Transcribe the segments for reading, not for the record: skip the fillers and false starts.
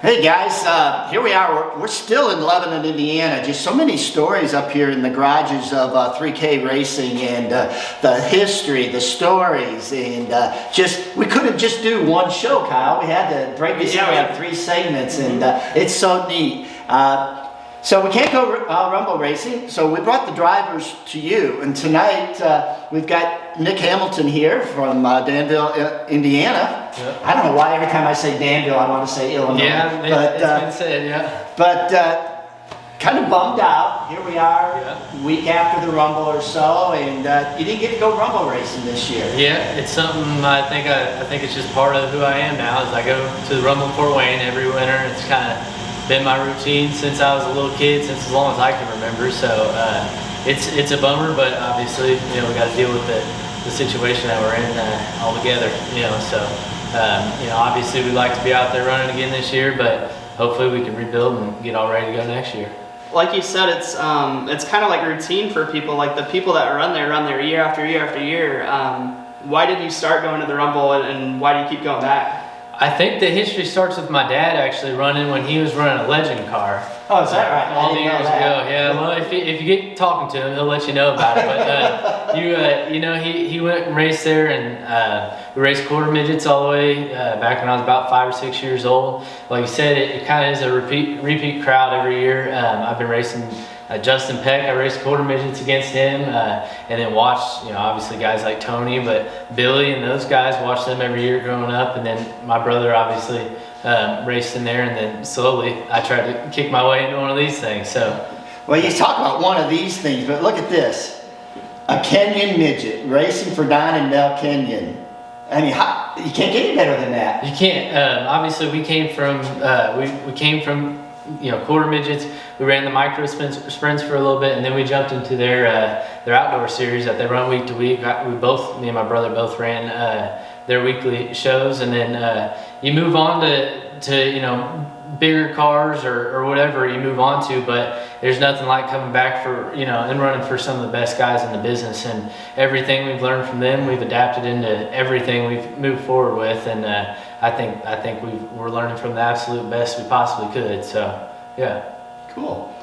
Hey guys, here we are. We're still in Lebanon, Indiana. Just so many stories up here in the garages of 3K racing, and the history, the stories, and we couldn't just do one show, Kyle. We had to break this in. We have 3 segments, and it's so neat. So we can't go rumble racing, so we brought the drivers to you. And tonight we've got Nick Hamilton here from Danville, Indiana. Yep. I don't know why every time I say Danville I want to say Illinois. Yeah, it's been said, yeah. But kind of bummed out. Here we are, week after the rumble or so, and you didn't get to go rumble racing this year. Yeah, it's something I think it's just part of who I am now. As I go to the rumble in Fort Wayne every winter, it's kind of been my routine since I was a little kid, since as long as I can remember. So it's a bummer, but obviously we got to deal with the situation that we're in all together. So obviously we'd like to be out there running again this year, but hopefully we can rebuild and get all ready to go next year. Like you said, it's kind of like routine for people. Like the people that run there year after year after year. Why did you start going to the rumble, and why do you keep going back? I think the history starts with my dad actually running when he was running a Legend car. Oh, is that right? All the years ago, yeah. Well, if you get talking to him, he'll let you know about it. But he went and raced there, and we raced quarter midgets all the way back when I was about 5 or 6 years old. Like you said, it kind of is a repeat crowd every year. I've been racing Justin Peck. I raced quarter midgets against him, and then watched obviously guys like Tony, but Billy and those guys, watched them every year growing up. And then my brother obviously raced in there, and then slowly I tried to kick my way into one of these things. So, well, you talk about one of these things, but look at this: a Kenyan midget racing for Don and Mel Kenyon. I mean, you can't get any better than that. You can't. Obviously, we came from quarter midgets. We ran the micro sprints for a little bit, and then we jumped into their outdoor series that they run week to week. Me and my brother both ran their weekly shows, and then you move on to bigger cars or whatever you move on to, but there's nothing like coming back for and running for some of the best guys in the business, and everything we've learned from them we've adapted into everything we've moved forward with, and I think we're learning from the absolute best we possibly could. So yeah. Cool.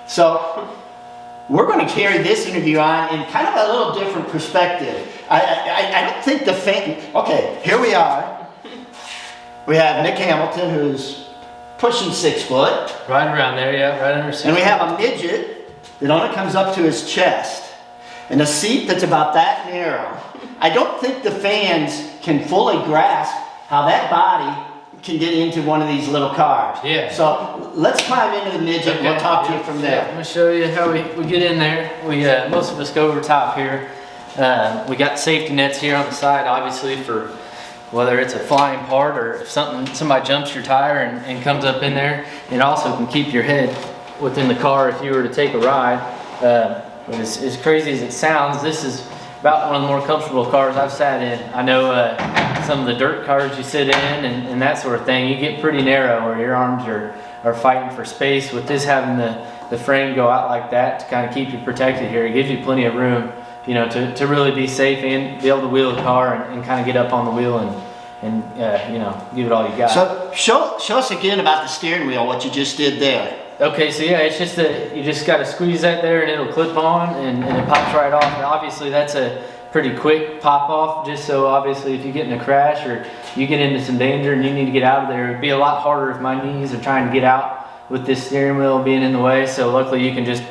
So we're going to carry this interview on in kind of a little different perspective. I don't think the fan. Okay, here we are. We have Nick Hamilton, who's pushing 6 foot. Right around there, yeah, right under 6 And we have a midget that only comes up to his chest, and a seat that's about that narrow. I don't think the fans can fully grasp how that body can get into one of these little cars. Yeah. So let's climb into the midget, and we'll talk to you from there. I'm going to show you how we get in there. We most of us go over top here. We got safety nets here on the side, obviously, for whether it's a flying part or if somebody jumps your tire and comes up in there. It also can keep your head within the car if you were to take a ride. But as crazy as it sounds, this is about one of the more comfortable cars I've sat in. I know some of the dirt cars you sit in and that sort of thing, you get pretty narrow where your arms are fighting for space. With this having the frame go out like that to kind of keep you protected here, it gives you plenty of room, to really be safe and be able to wheel the car and kind of get up on the wheel and give it all you got. So show us again about the steering wheel, what you just did there. Okay, so yeah, it's just you just got to squeeze that there and it'll clip on and it pops right off. And obviously that's a pretty quick pop off, just so obviously if you get in a crash or you get into some danger and you need to get out of there, it'd be a lot harder if my knees are trying to get out with this steering wheel being in the way. So luckily you can just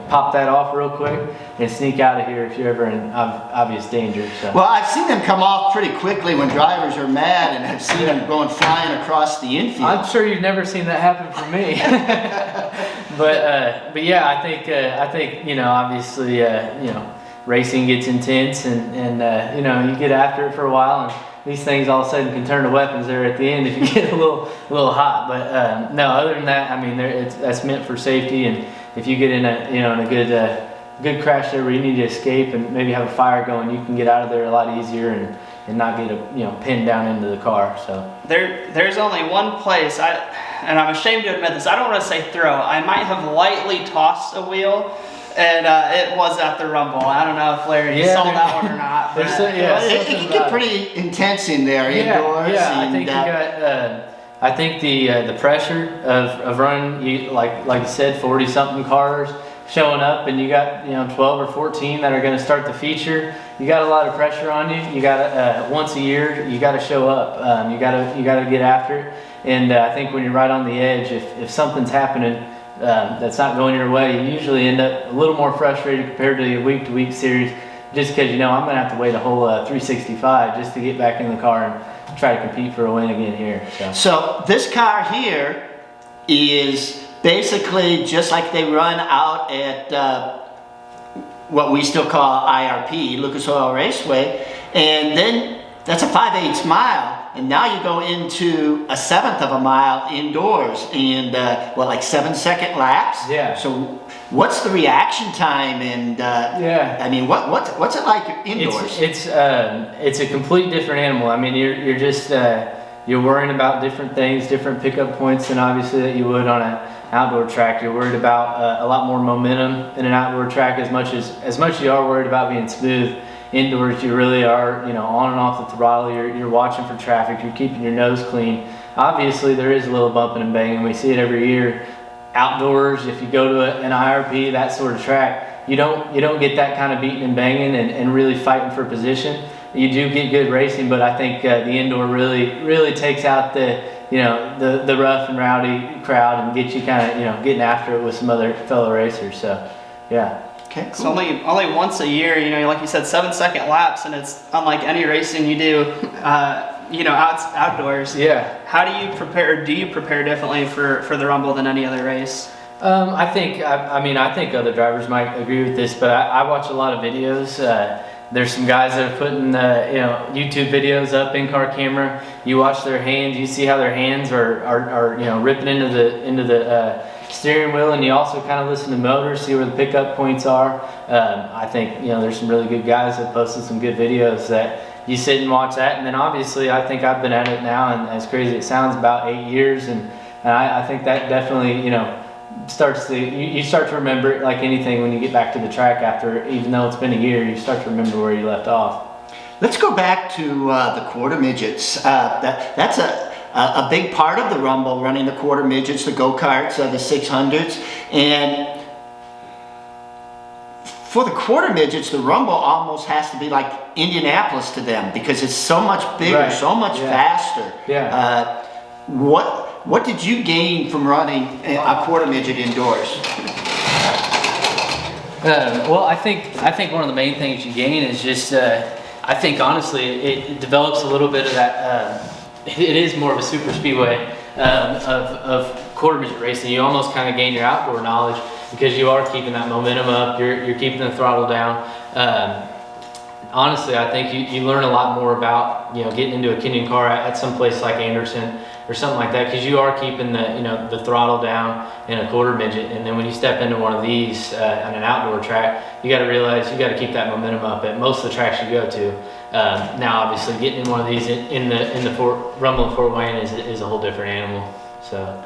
pop that off real quick and sneak out of here if you're ever in obvious danger. So. Well, I've seen them come off pretty quickly when drivers are mad, and I've seen them going flying across the infield. I'm sure you've never seen that happen for me. but yeah, I think obviously racing gets intense and you get after it for a while, and these things all of a sudden can turn to weapons there at the end if you get a little hot. But no, other than that, I mean, that's meant for safety. And if you get in a good crash there where you need to escape and maybe have a fire going, you can get out of there a lot easier and not get pinned down into the car. So there's only one place and I'm ashamed to admit this. I don't want to say throw. I might have lightly tossed a wheel. And it was at the Rumble. I don't know if Larry saw that one or not. It can get pretty intense in there indoors. Yeah, I think you got I think the pressure of running, like you said, 40 something cars showing up, and you got 12 or 14 that are going to start the feature. You got a lot of pressure on you. You got once a year you got to show up. You got to get after it. And I think when you're right on the edge, if something's happening that's not going your way, you usually end up a little more frustrated compared to the week-to-week series, just because I'm going to have to wait a whole 365 just to get back in the car and try to compete for a win again here. So this car here is basically just like they run out at what we still call IRP, Lucas Oil Raceway, and then that's a 5/8 mile. And now you go into a 1/7 of a mile indoors, and like 7-second laps. Yeah. So what's the reaction time? And I mean, what's it like indoors? It's a complete different animal. I mean, you're just you're worrying about different things, different pickup points than obviously that you would on an outdoor track. You're worried about a lot more momentum in an outdoor track, as much as you are worried about being smooth. Indoors, you really are, on and off the throttle. You're watching for traffic. You're keeping your nose clean. Obviously, there is a little bumping and banging. We see it every year. Outdoors, if you go to an IRP, that sort of track, you don't get that kind of beating and banging and really fighting for position. You do get good racing, but I think the indoor really takes out the rough and rowdy crowd and gets you kind of getting after it with some other fellow racers. So, yeah. Okay, cool. So only once a year, like you said, 7-second laps, and it's unlike any racing you do, outdoors. Yeah. How do you prepare? Do you prepare differently for the Rumble than any other race? I think other drivers might agree with this, but I watch a lot of videos. There's some guys that are putting YouTube videos up, in-car camera. You watch their hands, you see how their hands are ripping into the steering wheel, and you also kind of listen to motors, see where the pickup points are. I think there's some really good guys that posted some good videos that you sit and watch that, and then obviously I think I've been at it now, and as crazy as it sounds, about 8 years, and I think that definitely you start to remember it like anything when you get back to the track after, even though it's been a year, you start to remember where you left off. Let's go back to the quarter midgets. That's a big part of the Rumble, running the quarter midgets, the go-karts, the 600s. And for the quarter midgets, the Rumble almost has to be like Indianapolis to them, because it's so much bigger, right. so much faster. Yeah. What did you gain from running a quarter midget indoors? Well, I think one of the main things you gain is just, I think honestly, it develops a little bit of that. It is more of a super speedway of quarter midget racing. You almost kind of gain your outdoor knowledge because you are keeping that momentum up. You're keeping the throttle down. Honestly, I think you learn a lot more about getting into a Kenyan car at some place like Anderson or something like that, because you are keeping the throttle down in a quarter midget, and then when you step into one of these on an outdoor track, you got to realize you got to keep that momentum up at most of the tracks you go to. Now, obviously, getting in one of these in the Rumble in Fort Wayne is a whole different animal. So,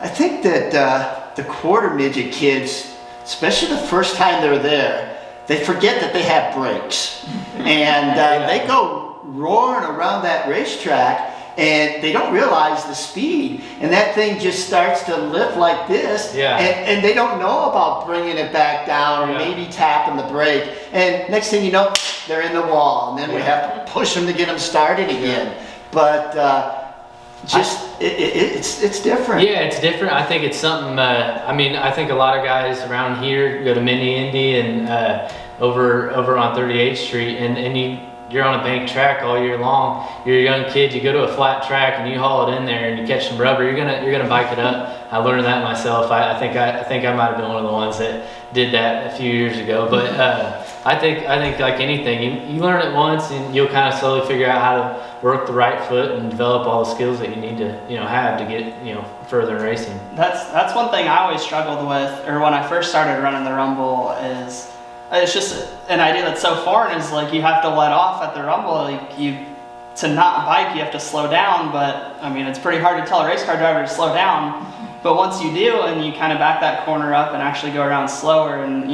I think that the quarter midget kids, especially the first time they're there, they forget that they have brakes, and they go roaring around that racetrack, and they don't realize the speed, and that thing just starts to lift like this, and they don't know about bringing it back down, or maybe tapping the brake, and next thing you know, they're in the wall, and then we have to push them to get them started again. But it's different. Yeah, it's different. I think it's something. I think a lot of guys around here go to Mini Indy and over on 38th Street, and you're on a bank track all year long. You're a young kid. You go to a flat track and you haul it in there and you catch some rubber. You're gonna bike it up. I learned that myself. I think I might have been one of the ones that did that a few years ago. But I think like anything, you learn it once and you'll kind of slowly figure out how to work the right foot and develop all the skills that you need to have to get further in racing. That's one thing I always struggled with, or when I first started running the Rumble, is it's just an idea that's so foreign, is like you have to let off at the Rumble. Like to not bike, you have to slow down, but I mean, it's pretty hard to tell a race car driver to slow down. But once you do, and you kind of back that corner up and actually go around slower, and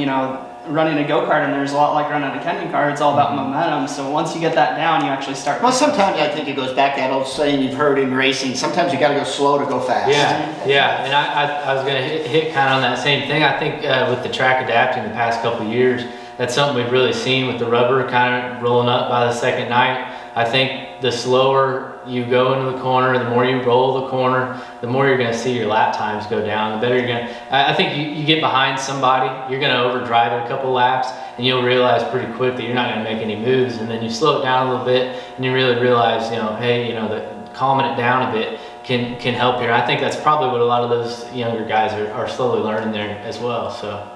running a go-kart, and there's a lot like running a Kenyan car. It's all about momentum. So once you get that down, you actually start. Well, sometimes I think it goes back to that old saying you've heard in racing. Sometimes you got to go slow to go fast. Yeah. And I was going to hit kind of on that same thing. I think with the track adapting the past couple of years, that's something we've really seen with the rubber kind of rolling up by the second night. I think the slower you go into the corner, the more you roll the corner, the more you're going to see your lap times go down. The better you're going to. I think you get behind somebody, you're going to overdrive it a couple laps, and you'll realize pretty quick that you're not going to make any moves. And then you slow it down a little bit, and you really realize, hey, that calming it down a bit can help here. I think that's probably what a lot of those younger guys are slowly learning there as well. So.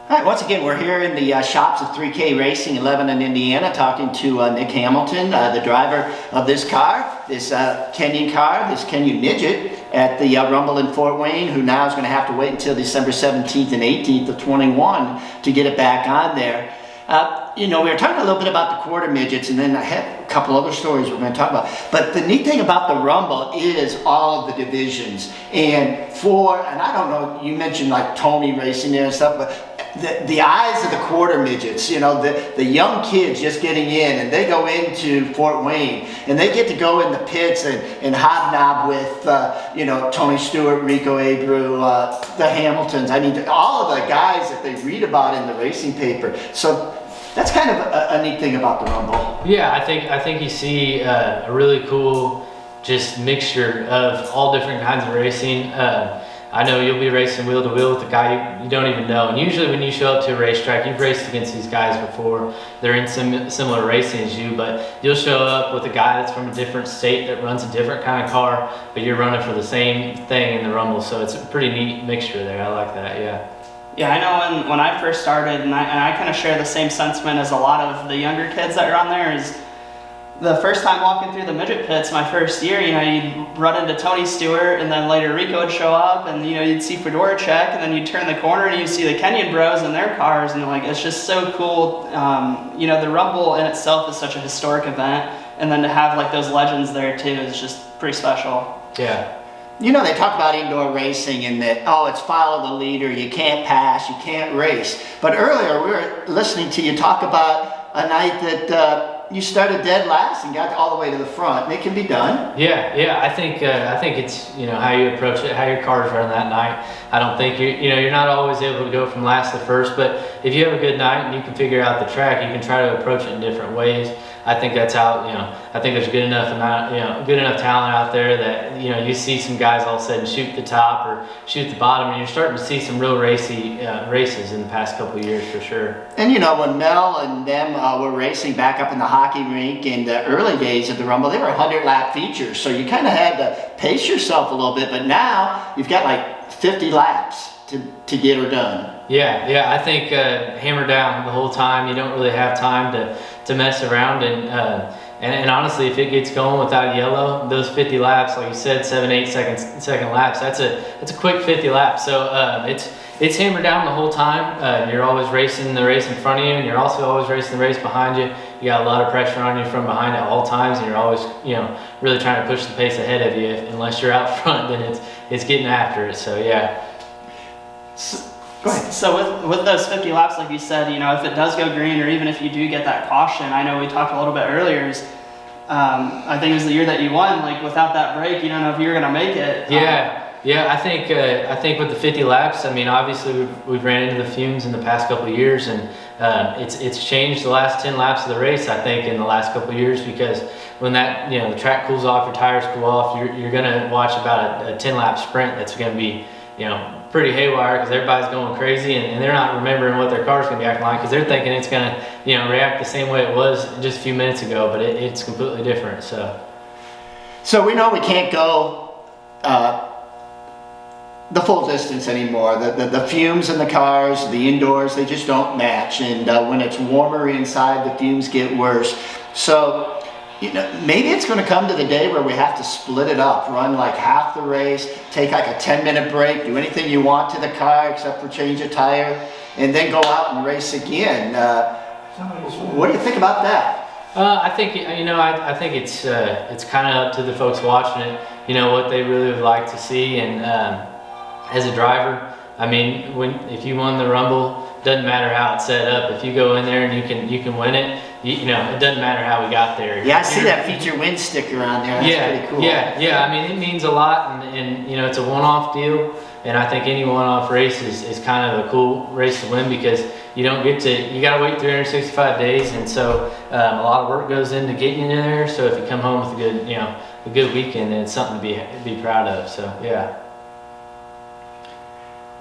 All right, once again, we're here in the shops of 3K Racing in Lebanon, Indiana, talking to Nick Hamilton, the driver of this car, this Kenyan car, this Kenyan midget at the Rumble in Fort Wayne, who now is going to have to wait until December 17th and 18th of 21 to get it back on there. We were talking a little bit about the quarter midgets, and then I had a couple other stories we're going to talk about. But the neat thing about the Rumble is all of the divisions. And I don't know, you mentioned like Tony racing there and stuff, but the eyes of the quarter midgets, the young kids just getting in, and they go into Fort Wayne, and they get to go in the pits and hobnob with, Tony Stewart, Rico Abreu, the Hamiltons. I mean, all of the guys that they read about in the racing paper. So that's kind of a neat thing about the Rumble. Yeah, I think you see a really cool just mixture of all different kinds of racing. I know you'll be racing wheel to wheel with a guy you don't even know. And usually when you show up to a racetrack, you've raced against these guys before. They're in similar racing as you, but you'll show up with a guy that's from a different state that runs a different kind of car, but you're running for the same thing in the Rumble. So it's a pretty neat mixture there. I like that, yeah. Yeah, I know when I first started, and I kind of share the same sentiment as a lot of the younger kids that are on there, is the first time walking through the midget pits my first year, you'd run into Tony Stewart, and then later Rico would show up, and you'd see Fedora check, and then you'd turn the corner and you'd see the Kenyan bros in their cars, and it's just so cool. The Rumble in itself is such a historic event, and then to have like those legends there too is just pretty special. Yeah. They talk about indoor racing and that, it's follow the leader, you can't pass, you can't race. But earlier we were listening to you talk about a night that you started dead last and got all the way to the front, and it can be done. Yeah. I think it's how you approach it, how your cars run that night. I don't think you're not always able to go from last to first, but if you have a good night and you can figure out the track, you can try to approach it in different ways. I think that's how I think there's good enough talent out there that you see some guys all of a sudden shoot the top or shoot the bottom, and you're starting to see some real racy races in the past couple of years for sure. And when Mel and them were racing back up in the hockey rink in the early days of the Rumble, they were 100-lap features, so you kind of had to pace yourself a little bit. But now you've got like 50 laps to get her done. Yeah. I think hammer down the whole time. You don't really have time to mess around, and honestly, if it gets going without yellow, those 50 laps, like you said, 7-8 second laps, that's a quick 50 laps. So it's hammer down the whole time. You're always racing the race in front of you, and you're also always racing the race behind you. You got a lot of pressure on you from behind at all times, and you're always really trying to push the pace ahead of you. Unless you're out front, then it's getting after it. So yeah. Go ahead. So with those 50 laps, like you said, if it does go green, or even if you do get that caution, I know we talked a little bit earlier, I think it was the year that you won, like without that break, you don't know if you're going to make it. Yeah, I think with the 50 laps, obviously we've ran into the fumes in the past couple of years, and it's changed the last 10 laps of the race, I think, in the last couple of years, because when that the track cools off, your tires cool off, you're going to watch about a 10-lap sprint that's going to be pretty haywire, because everybody's going crazy, and they're not remembering what their car's going to be acting like, because they're thinking it's going to react the same way it was just a few minutes ago, but it's completely different. So we know we can't go the full distance anymore. The fumes in the cars, the indoors, they just don't match, and when it's warmer inside, the fumes get worse. So maybe it's going to come to the day where we have to split it up, run like half the race, take like a 10-minute break, do anything you want to the car except for change a tire, and then go out and race again. What do you think about that? I think I think it's kind of up to the folks watching it. What they really would like to see, and as a driver, I mean, if you won the Rumble, doesn't matter how it's set up. If you go in there and you can win it, you know, it doesn't matter how we got there. Yeah, I see that feature win sticker on there. That's pretty cool. Yeah. I mean, it means a lot, and you know, it's a one-off deal. And I think any one-off race is kind of a cool race to win, because you don't get to, you got to wait 365 days, and so a lot of work goes into getting you there. So if you come home with a good weekend, then it's something to be proud of. So yeah.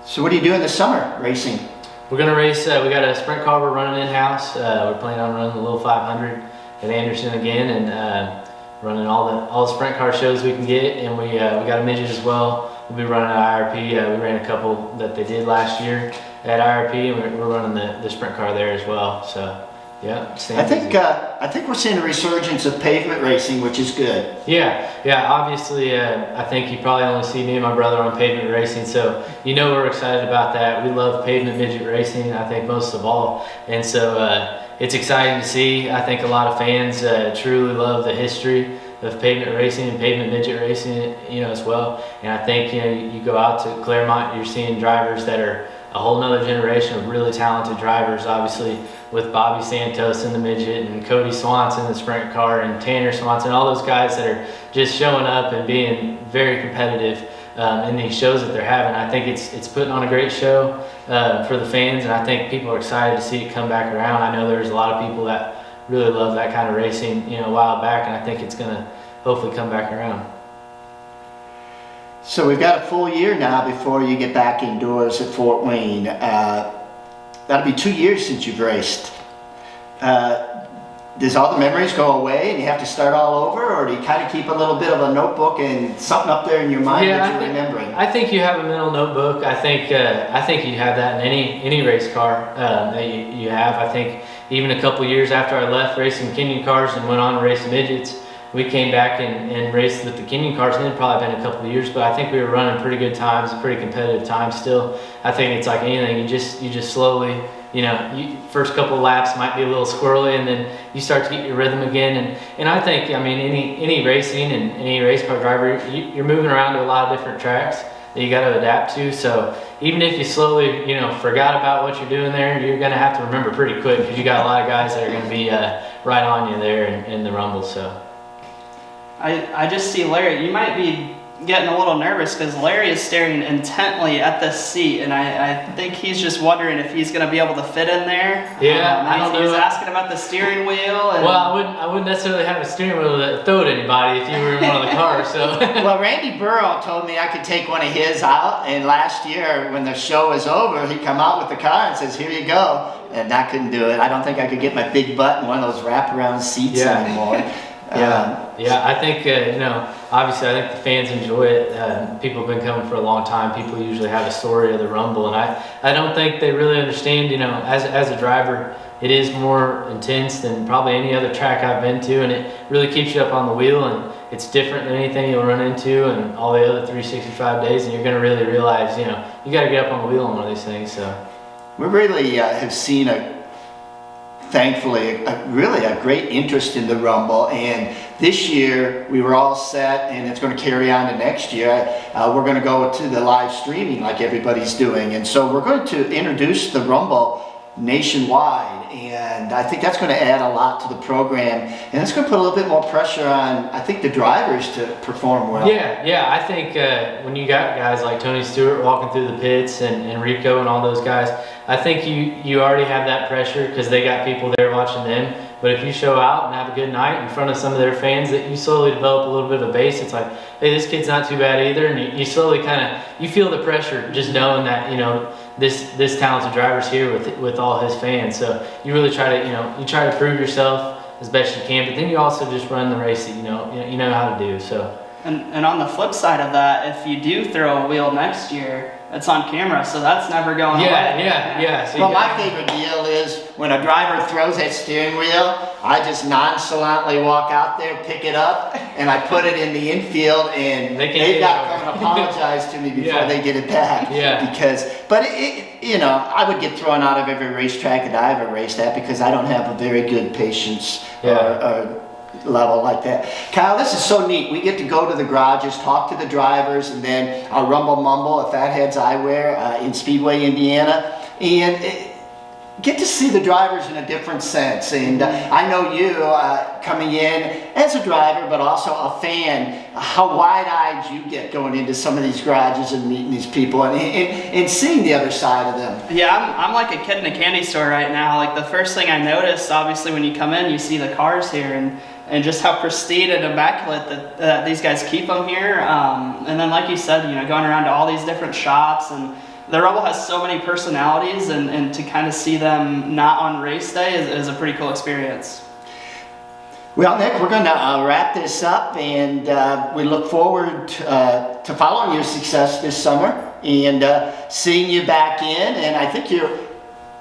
So what do you do in the summer racing? We're gonna race. We got a sprint car we're running in house. We're planning on running the little 500 at Anderson again, and running all the sprint car shows we can get. And we got a midget as well. We'll be running at IRP. We ran a couple that they did last year at IRP, and we're running the sprint car there as well. So yeah, I think we're seeing a resurgence of pavement racing, which is good. Yeah. Obviously, I think you probably only see me and my brother on pavement racing, so you know we're excited about that. We love pavement midget racing, I think most of all, and so it's exciting to see. I think a lot of fans truly love the history of pavement racing and pavement midget racing, you know, as well. And I think, you know, you go out to Claremont, you're seeing drivers that are a whole nother generation of really talented drivers, obviously with Bobby Santos in the midget, and Cody Swanson in the sprint car, and Tanner Swanson, all those guys that are just showing up and being very competitive in these shows that they're having. I think it's putting on a great show for the fans, and I think people are excited to see it come back around. I know there's a lot of people that really love that kind of racing, you know, a while back, and I think it's gonna hopefully come back around. So we've got a full year now before you get back indoors at Fort Wayne. That'll be 2 years since you've raced. Does all the memories go away and you have to start all over, or do you kind of keep a little bit of a notebook and something up there in your mind that you're remembering? I think you have a mental notebook. I think you have that in any race car that you have. I think even a couple years after I left racing Kenyan cars and went on to race midgets, we came back and raced with the Kenyan cars, and it had probably been a couple of years, but I think we were running pretty good times, pretty competitive times still. I think it's like anything, you just slowly, you know, first couple of laps might be a little squirrely, and then you start to get your rhythm again. And I think, I mean, any racing and any race car driver, you're moving around to a lot of different tracks that you got to adapt to. So even if you slowly, you know, forgot about what you're doing there, you're going to have to remember pretty quick, because you got a lot of guys that are going to be right on you there in the rumble. So I just see Larry. You might be getting a little nervous, because Larry is staring intently at this seat, and I think he's just wondering if he's going to be able to fit in there. Yeah, I don't know. He's asking about the steering wheel. And well, I wouldn't necessarily have a steering wheel that throw at anybody if you were in one of the cars. So well, Randy Burrow told me I could take one of his out, and last year when the show was over, he come out with the car and says, "Here you go," and I couldn't do it. I don't think I could get my big butt in one of those wraparound seats anymore. I think, you know, obviously I think the fans enjoy it. People have been coming for a long time. People usually have a story of the Rumble, and I don't think they really understand, you know, as a driver, it is more intense than probably any other track I've been to, and it really keeps you up on the wheel, and it's different than anything you'll run into and all the other 365 days, and you're going to really realize, you know, you got to get up on the wheel on one of these things. So we really have seen thankfully, really a great interest in the Rumble, and this year we were all set, and it's going to carry on to next year. We're going to go to the live streaming like everybody's doing, and so we're going to introduce the Rumble nationwide, and I think that's going to add a lot to the program, and it's going to put a little bit more pressure on, I think, the drivers to perform well. Yeah, I think when you got guys like Tony Stewart walking through the pits and Rico and all those guys, I think you already have that pressure because they got people there watching them. But if you show out and have a good night in front of some of their fans, that you slowly develop a little bit of a base. It's like, hey, this kid's not too bad either, and you slowly you feel the pressure just knowing that, you know, this talented driver's here with all his fans. So you really try to prove yourself as best you can, but then you also just run the race that you know how to do. So and on the flip side of that, if you do throw a wheel next year, it's on camera, so that's never going away. Yeah. So well, my favorite deal is when a driver throws that steering wheel, I just nonchalantly walk out there, pick it up, and I put it in the infield, and they've got to come and apologize to me before they get it back. Yeah. But you know, I would get thrown out of every racetrack that I ever raced at because I don't have a very good patience or level like that. Kyle, this is so neat. We get to go to the garages, talk to the drivers, and then our Rumble Mumble at Fatheads Eyewear in Speedway, Indiana, and get to see the drivers in a different sense. And I know you coming in as a driver, but also a fan, how wide-eyed you get going into some of these garages and meeting these people and seeing the other side of them. Yeah, I'm like a kid in a candy store right now. Like the first thing I notice, obviously, when you come in, you see the cars here and just how pristine and immaculate that these guys keep them here. And then, like you said, going around to all these different shops, and the Rumble has so many personalities, and to kind of see them not on race day is a pretty cool experience. Well, Nick, we're going to wrap this up, and we look forward to following your success this summer and seeing you back in. And I think you're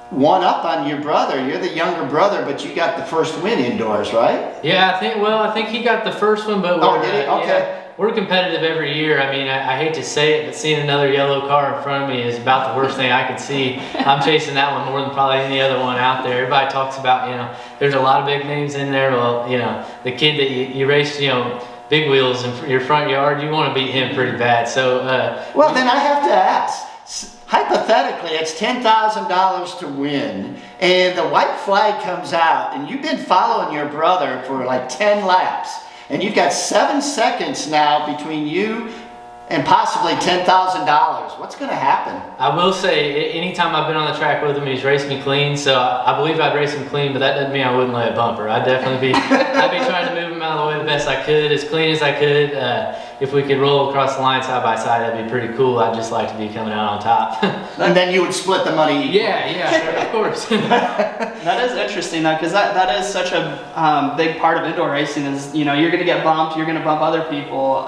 one up on your brother. You're the younger brother, but you got the first win indoors, right? Yeah, I think he got the first one, but did he? Okay. Yeah, we're competitive every year. I mean, I hate to say it, but seeing another yellow car in front of me is about the worst thing I could see. I'm chasing that one more than probably any other one out there. Everybody talks about, there's a lot of big names in there. Well, the kid that you raced, big wheels in your front yard, you want to beat him pretty bad. So, well, then I have to ask. Hypothetically, it's $10,000 to win, and the white flag comes out, and you've been following your brother for like 10 laps. And you've got 7 seconds now between you and possibly $10,000. What's going to happen? I will say, anytime I've been on the track with him, he's raced me clean. So I believe I'd race him clean, but that doesn't mean I wouldn't lay a bumper. I'd definitely I'd be trying to move him out of the way the best I could, as clean as I could. If we could roll across the line side by side, that'd be pretty cool. I'd just like to be coming out on top. And then you would split the money equally. Yeah, sure, of course. That is interesting though, because that is such a big part of indoor racing. Is you're going to get bumped, you're going to bump other people.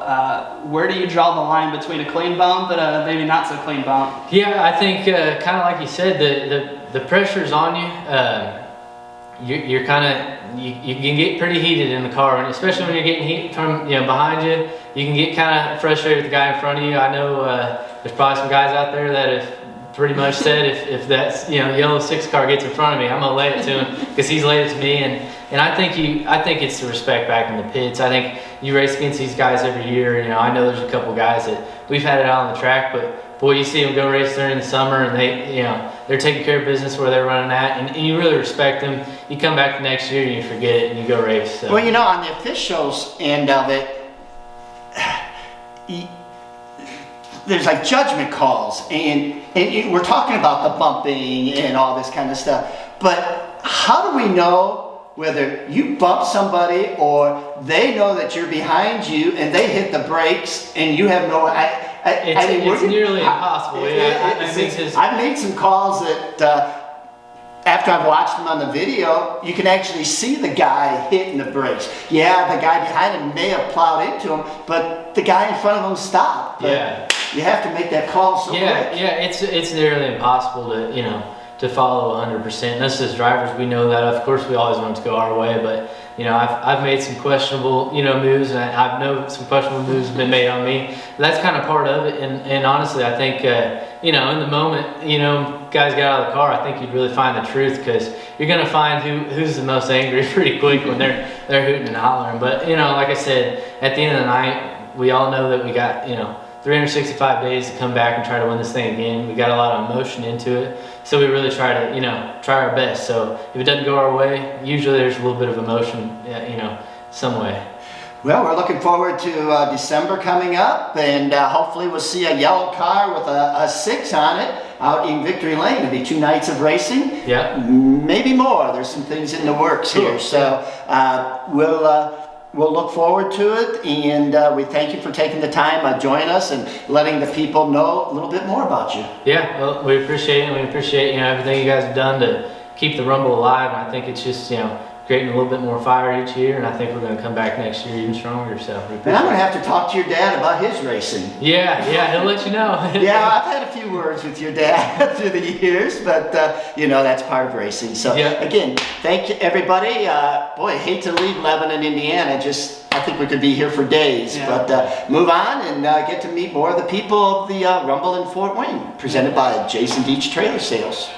Where do you draw the line between a clean bump and a maybe not so clean bump? Yeah, I think kind of like you said, the pressure's on you. You're kind of you can get pretty heated in the car, and especially when you're getting heat from behind you, you can get kind of frustrated with the guy in front of you. I know there's probably some guys out there that have pretty much said if that yellow 6 car gets in front of me, I'm gonna lay it to him because he's laid it to me. And I think it's the respect back in the pits. I think you race against these guys every year. I know there's a couple guys that we've had it out on the track, but boy, you see them go race during the summer, and they're taking care of business where they're running at, and you really respect them. You come back the next year and you forget it and you go race. So. Well, on the officials end of it, there's like judgment calls, and we're talking about the bumping and all this kind of stuff, but how do we know whether you bump somebody or they know that you're behind you and they hit the brakes and you have no... It's nearly impossible. I've made some calls that after I've watched them on the video, you can actually see the guy hitting the brakes. Yeah, the guy behind him may have plowed into him, but the guy in front of him stopped. But you have to make that call so quick. Yeah, it's nearly impossible to follow 100%. Us as drivers, we know that. Of course, we always want it to go our way, but I've made some questionable moves, and I know some questionable moves have been made on me. That's kind of part of it, and honestly, I think in the moment, guys get out of the car, I think you'd really find the truth, because you're gonna find who's the most angry pretty quick when they're hooting and hollering. But like I said, at the end of the night, we all know that we got 365 days to come back and try to win this thing again. We got a lot of emotion into it, so we really try to try our best. So if it doesn't go our way, usually there's a little bit of emotion some way. Well, we're looking forward to December coming up, and hopefully we'll see a yellow car with a 6 on it out in Victory Lane. It'll be 2 nights of racing. Yeah, maybe more. There's some things in the works here, so we'll look forward to it, and we thank you for taking the time joining us and letting the people know a little bit more about you. Yeah, well, we appreciate it. We appreciate everything you guys have done to keep the Rumble alive, and I think it's just creating a little bit more fire each year, and I think we're going to come back next year even stronger. So and I'm going to have to talk to your dad about his racing. Yeah, he'll let you know. Yeah, I've had a few words with your dad through the years, but that's part of racing. So again, thank you everybody. Boy, I hate to leave Lebanon, Indiana. I think we could be here for days, but move on and get to meet more of the people of the Rumble in Fort Wayne, presented by Jason Deach Trailer Sales.